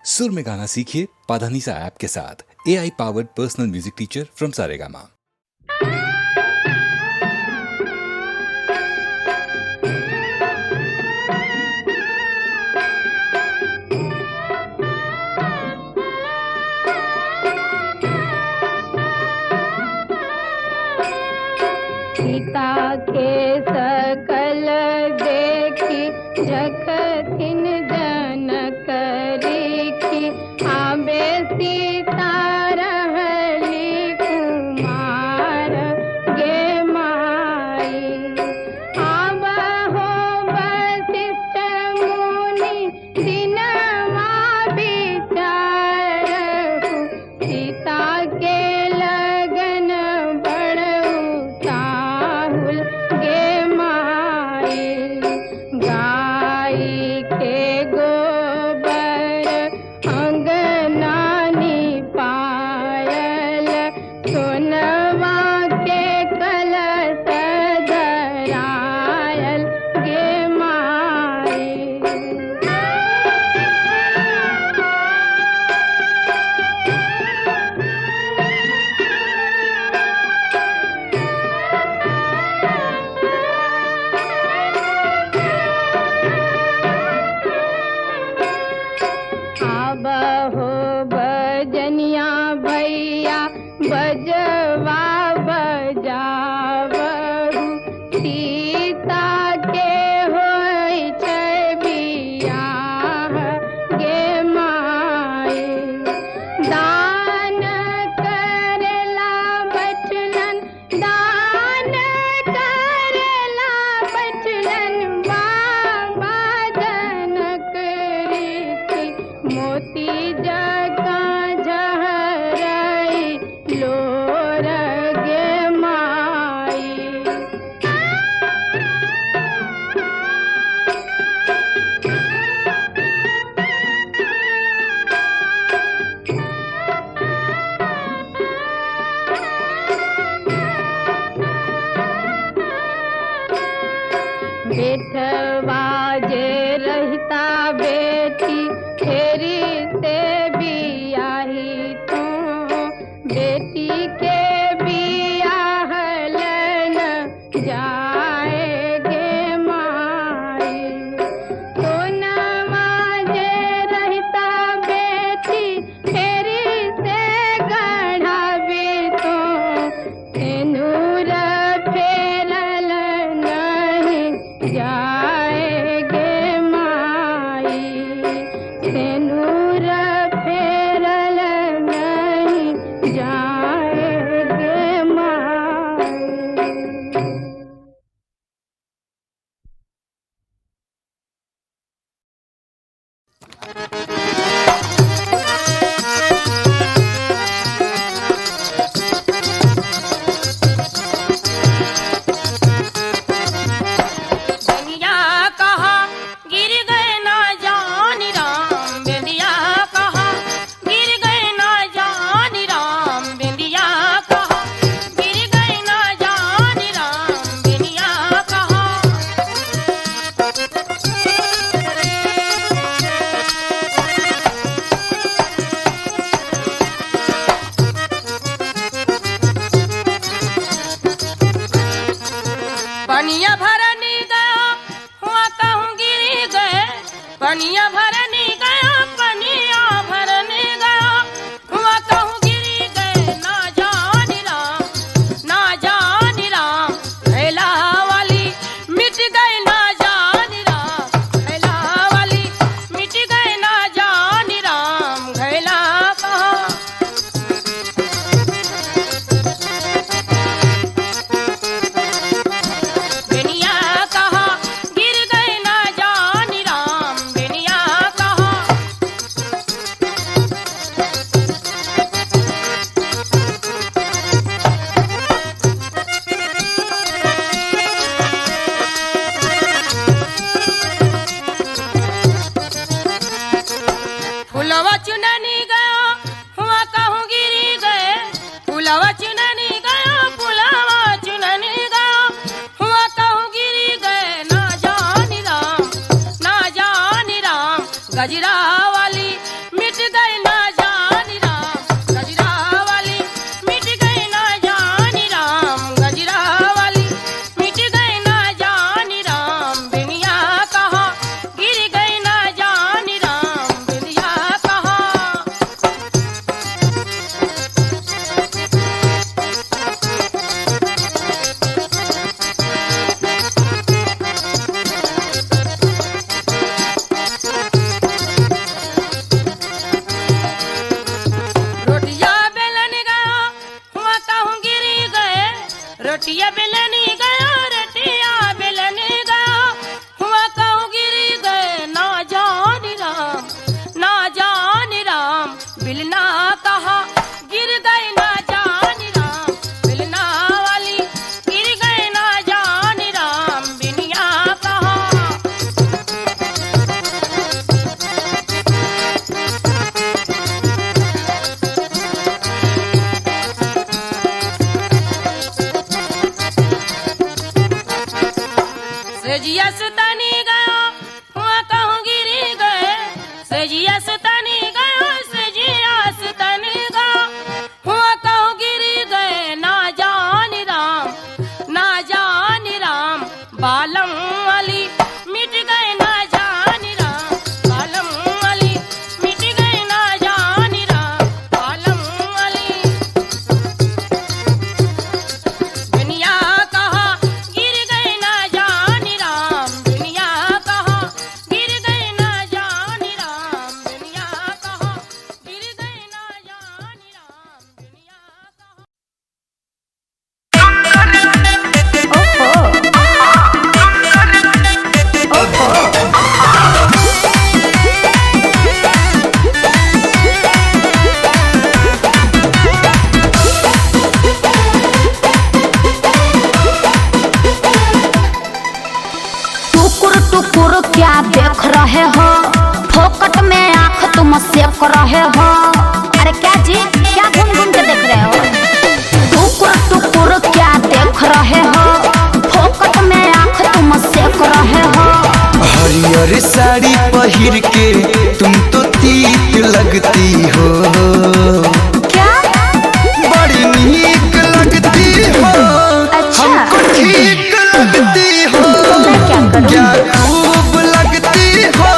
सुर में गाना सीखिए पाधानीसा ऐप के साथ। AI powered personal music teacher from Saregama. Sita के सकल देखी जखथिन जनक रेखी आबे सीता रहली कुमार गे माई। आबहो वशिष्ठ मुनि दिनमा विचारहु सीता के लगन बड़ऊ ताहुल गे माई। गाई के गोबर अंगनानी पायल सोनवा के कलश धरायल गे माई। आबहो बजनिया भैया बजवा बजावहु सीता के होय छै बियाह गे माई। दान करेला बचलन दान करेला बचलन बाबा जनक रीति मोती जका झहराई लोर गे माई। बेटवा जे रहता बेटी फेरी से बियाही तू बेटी के बियाह लन जाए गे माई। सोनमा जे रहता बेटी फेरी से गढ़ावी तू सिंदूर फेरल नहीं जाए गे माई। सिंदूर फेरल नहीं जाए गे माई। बेंदिया कहा गिर गए ना जानी राम। बेंदिया कहा गिर गए ना जानी राम। बेंदिया कहा गिर गए ना जानी राम। बेंदिया कहा पनिया भरनी गया हुआ कहूँ गिरी गए। पनिया भरनी गया पनिया भरनी गया हुआ कहूँ गिरी गए। ना जानी राम ना जानी राम भैला वाली मिट गई। ना जानी राम भैला वाली मिट गई। ना जानी राम भैला कहा बेनिया कहा गिर गए ना जानी राम। बेनिया कहा फुलवा चुननी गया हुआ कहूँ गिरी गए। फुलवा चुननी गया फुलवा चुननी गया हुआ कहूँ गिरी गए। ना जानी राम ना जानी राम गजरा वाली मिट जियस तनी गयो से जियस तनी गयो हुआ कहूँ गिरी गए ना जान राम बालम अली मिट गए ना जान राम बालम अली मिट गए ना जान राम बालम अली दुनिया कहा गिर गए ना जान राम दुनिया कहा गिर गए ना जान राम दुनिया कहा गिर गए ना जान राम दुनिया टुकुर टुकुर क्या देख रहे हो? फोकट में आंख तुम सेक रहे हो। अरे क्या जी, क्या घूम घूम के देख रहे हो? टुकुर टुकुर क्या देख रहे हो? फोकट में आंख तुम सेक रहे हो। हरियर साड़ी पहिर के तुम तो तीत लगती हो। क्या? बड़ी नीक लगती हो। अच्छा। हमको ठीक लगती हो। मैं क्या करूं? क्या खूब लगती हो।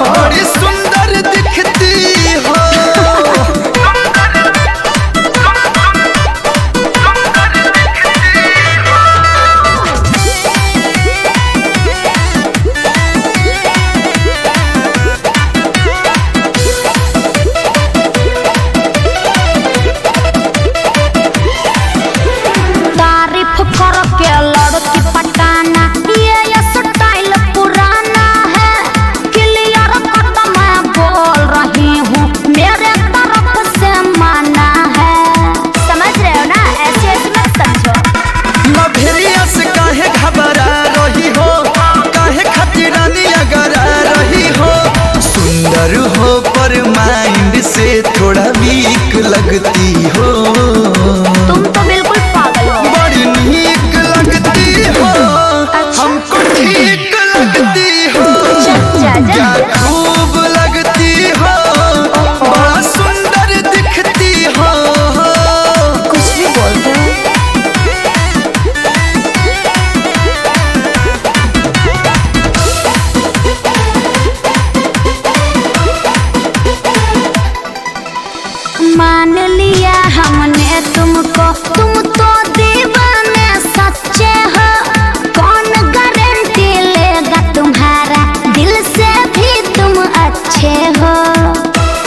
बड़ी सुंदर दिखती हो। तारीफ करके लड़की पटाना ये स्टाइल पुराना है। क्लियर कट मैं बोल रही हूँ, मेरे तरफ से माना है। समझ रहे हो ना? ऐसे ऐसे मत समझो। मभेलिया से काहे घबरा रही हो? काहे खतिरानी अगरा रही हो? सुंदर हो पर माइंड से थोड़ा वीक लगती हो। तुम तो बिल्कुल पागल हो। बड़ी नीक लगती हो। हमको ठीक लगती हो। क्या खूब लगती हो। बड़ा सुंदर दिखती हो। कुछ भी बोलते हो। मान लिया हमने तुमको, तुम तो दीवाने सच्चे हो। कौन गारंटी लेगा तुम्हारा, दिल से भी तुम अच्छे हो।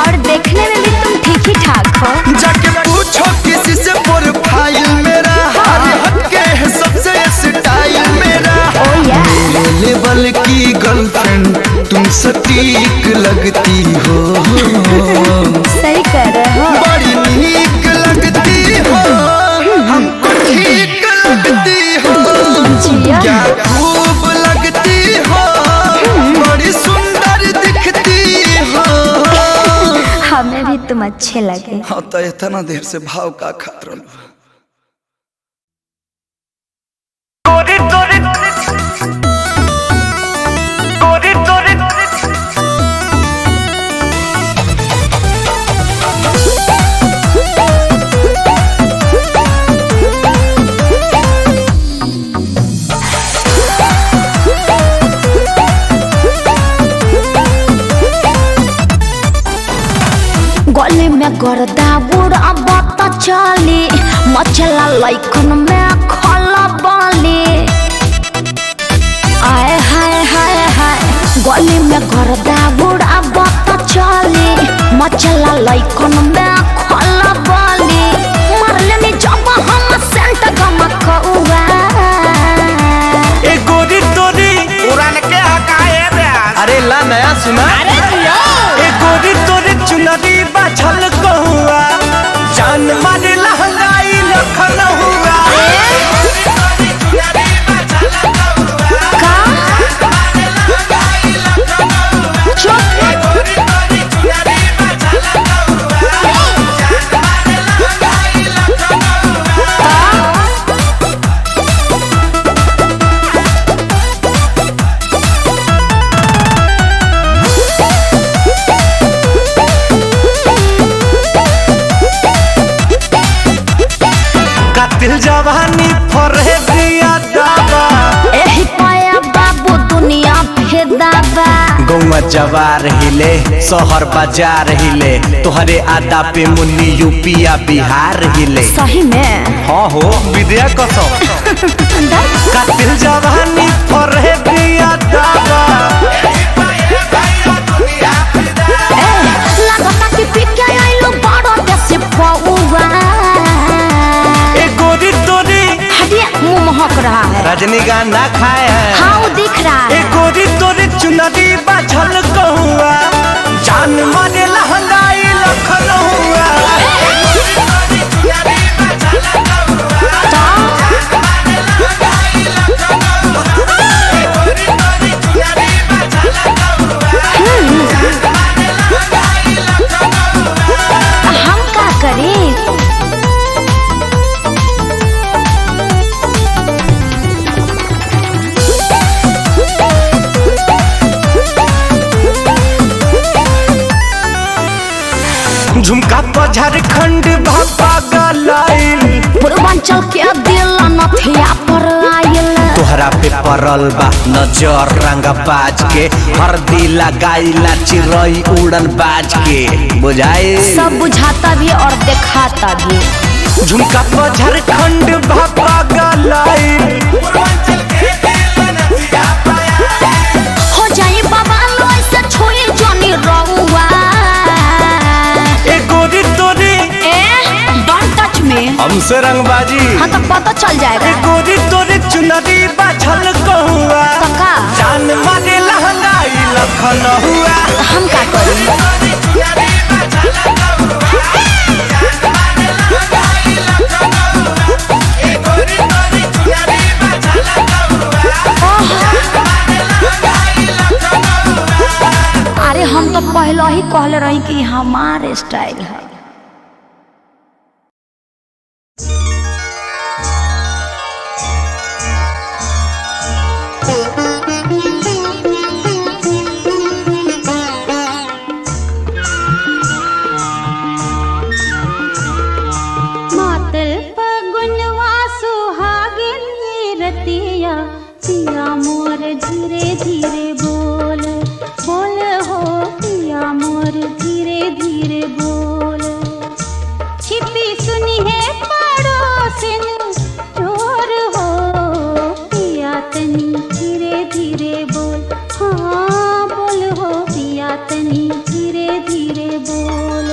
और देखने में भी तुम ठीक ही ठाक हो। जाके पूछो किसी से प्रोफाइल मेरा। हर हटके है सबसे स्टाइल मेरा। मेरे लेवल की गर्लफ्रेंड तुम सटीक लगती हो। सही कर रहे हो। बड़ी नीक लगती हो। हमको ठीक लगती हो। जिया। क्या खूब लगती हो। बड़ी सुंदर दिखती हो। हमें भी तुम अच्छे लगे। हाँ तो इतना देर से भाव का खतरा। गली में गर्दा बुढ़ा बात चली, मचला लइकन में खला बाली। आए हाय हाय हाय। गली में गर्दा बुढ़ा बात चली, मचला लइकन में खला बाली। मरले में जब हम सेंट गमकौआ। ए गोरी तोरी उड़ान के हकाए ब्यास। अरे ला नया सुना। अरे जियो। ए गोरी तोरी चुनरी बाछल कहुआ, जान मारे लहंगाई लखन हुआ। का? चुप। जवार हिले, शहर बाजार हिले, तोहरे आदा पे मुन्नी यूपिया बिहार हिले। सही में हाँ हो विद्या कसम कातिल जवानी पर है बिया दावा। लगता कि पिके आइलो बड़ो देसी पौवा। ए गोरी तोरी हटिया मुंह महक रहा है। रजनी गाना खाए हैं। हाँ वो दिख रहा ए है। गोरी तोरी चुनरी बाझल कहुआ, जान मारे लहंगाई लखनऊआ। हम क्या करें? झुमका पर झारखंड भापा गलाइल, पूर्वांचल के दिल नथिया पर आयल। तोहरा पे परल बा नजर रंग बाज के, हरदी लगाइला चिरई उड़न बाज के। बुझाए सब बुझाता भी और दिखाता भी। झुमका पर झारखंड भापा गलाइल, हो जाए बाबा लोई से छोई जानी रहुआ। ए गोरी तोरी डोंट टच मी। हमसे रंगबाजी। हाँ तो पता चल ए जाएगा। गोरी तोरी चुनरी बाझल कहुआ, कका जान मारे लहंगाई लखनऊआ। हम क्या करें? अरे हम तो पहले ही कहले रही कि हमारे स्टाइल है। मातल पगुनवा सुहागिन रतिया पिया मोर धीरे धीरे बोल बोल हो पिया मोर धीरे धीरे बोल। छिपी सुनी है पड़ोसिन चोर हो पिया तनी धीरे धीरे बोल। हाँ बोल हो पिया तनी धीरे धीरे बोल।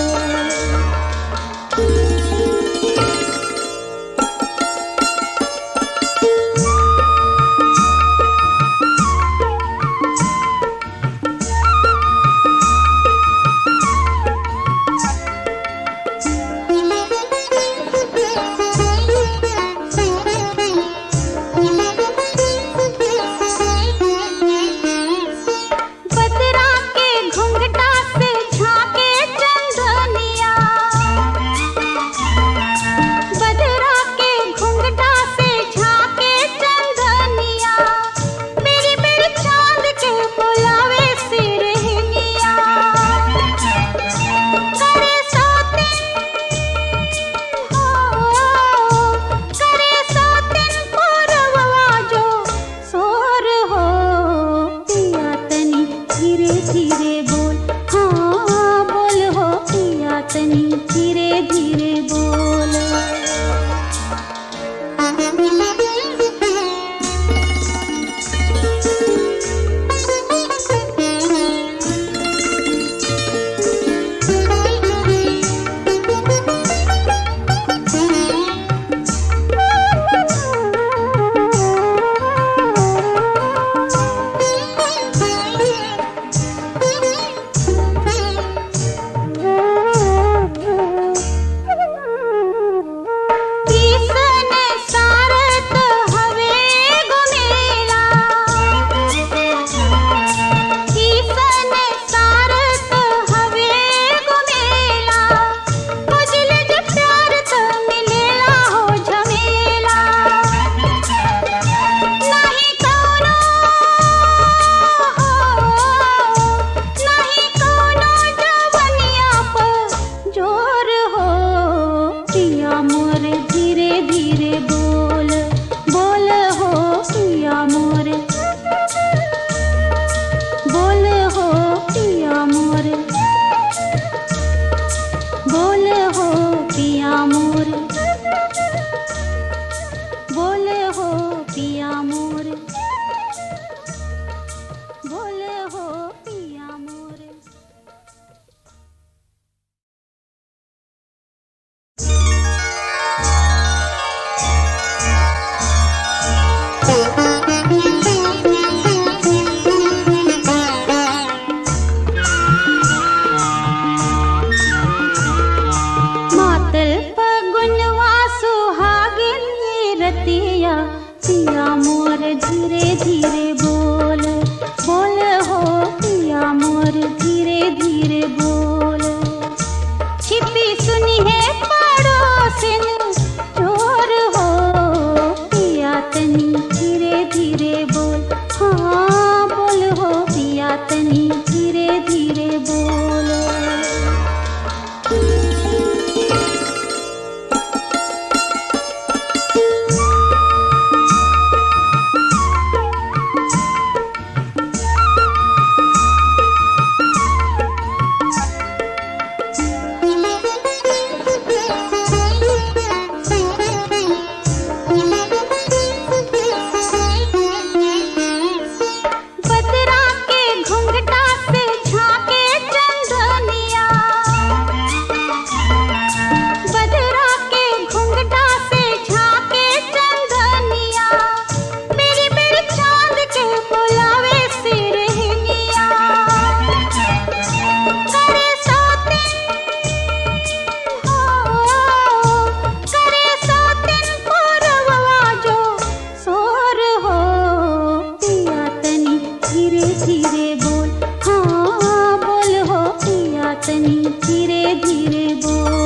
तनी धीरे धीरे बोल।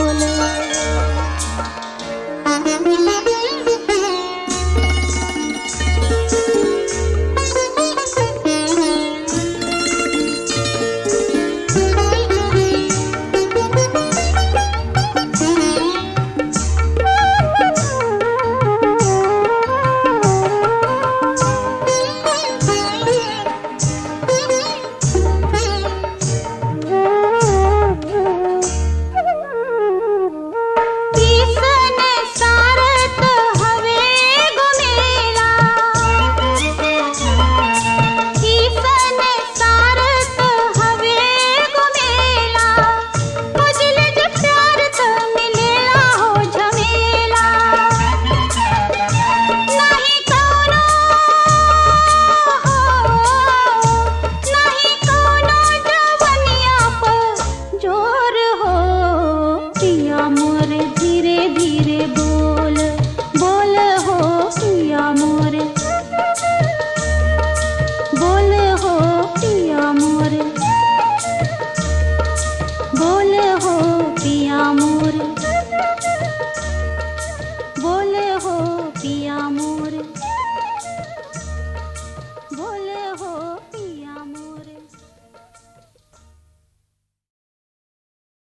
बोल हो